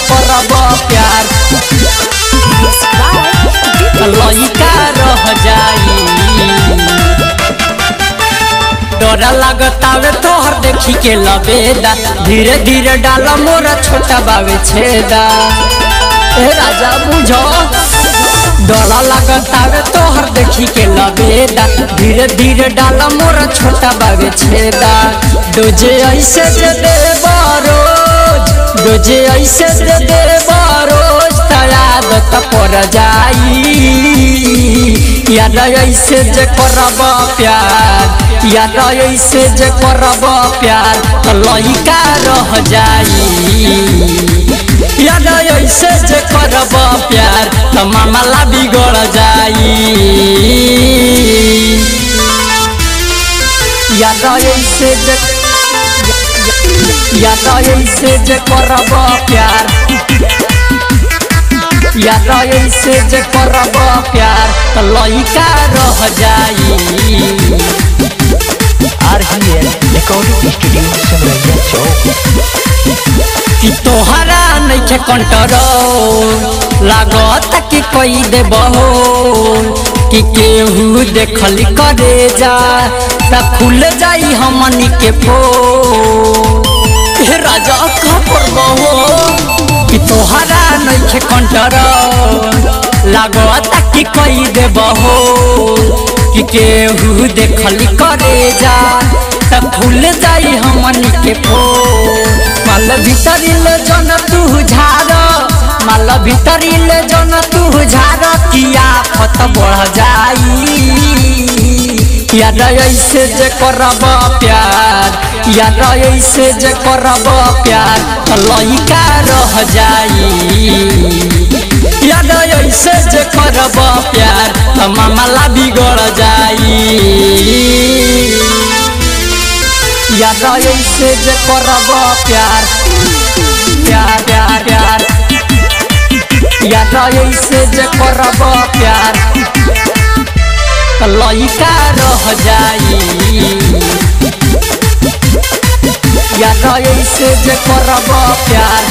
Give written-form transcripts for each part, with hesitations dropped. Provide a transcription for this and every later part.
करब प्यार लइका रह जाई। डर लगतावे तोहर देखी के लबेदा धीरे धीरे डाला मोरा छोटा बावे छेदा ए राजा बुझो। डर लगतावे तोहर देखी के लबेदा धीरे धीरे डाला मोरा छोटा बावे छेदा। डोजे ऐसे दे देबा रोज डोजे ऐसे दे देबा रोज आदत पर जाई। याद ऐसे जे करब प्यार याद ऐसे जे करब प्यार तो लइका रह जाई। याद ऐसे जे करब प्यार तो मामला बिगड़ जाई। याद ऐसे जे करब प्यार याद ऐसे जे करब प्यार तो लइका रह जाई। RGL रिकॉर्डिंग स्टूडियो सिमरैया चौक। कि तोहरा नइखे कंट्रोल लागत कि कोई देबहो कि केहू देखली करे जा त खुल जाई हमनी के फोन। हे राजा का करबहो कि तोहरा नइखे कंट्रोल लागत कि कोई देबहो कि केहू देखली करे जा त खुल जाई हमनी के फोन। माल भीतरिल जन तू झार माल भीतरिल जन तू झार किया फत बढ़ जाई। याद ऐसे जे करब प्यार याद ऐसे जे करब प्यार तो लइका रह जाई। याद ऐसे जे करब प्यार तो मामला बिगड़ जाई। याद ऐसे जे करब प्यार प्यार प्यार प्यार याद ऐसे जे करब प्यार तो लइका रह जाई। याद ऐसे जे करब प्यार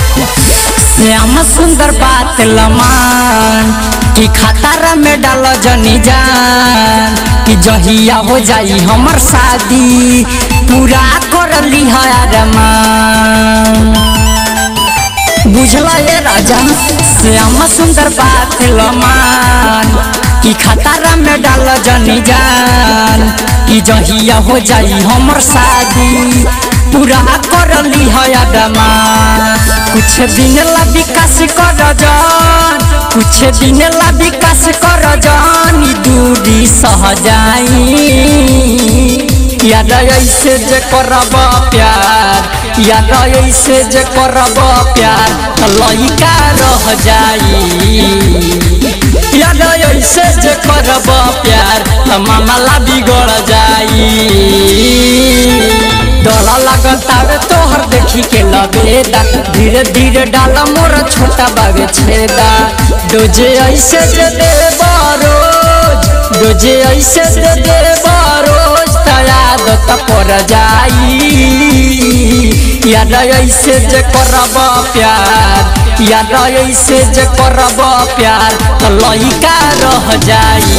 श्याम सुंदर बात लमान कि खतरा में डाल जनी जान कि जहिया हो जाई हमर शादी पूरा कर ली है अरमान। बुझला ये राजा श्याम सुंदर बात लमान कि खतरा में डाल जनी जान कि जहिया हो जाई हमर शादी पूरा कर ली है अरमान। कुछ दिन ला विकास कर जान कुछ दिन ला विकास कर जान दूरी सह जाई। याद ऐसे जे करब प्यार याद ऐसे जे करब प्यार तो लइका रह जाई। याद ऐसे जे करब प्यार तो मामला बिगड़ जाई। डर लगतावे तोहर देखी के लबेदा धीरे धीरे डाला मोरा छोटा बावे छेदा। डोजे ऐसे दे देबा रोज डोजे ऐसे दे देबा रोज आदत पर जाई। याद ऐसे जे करब प्यार याद ऐसे जे करब प्यार तो लइका रह जाई।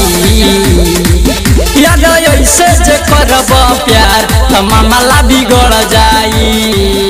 याद ऐसे जे करब प्यार तो मामला बिगड़ जाई।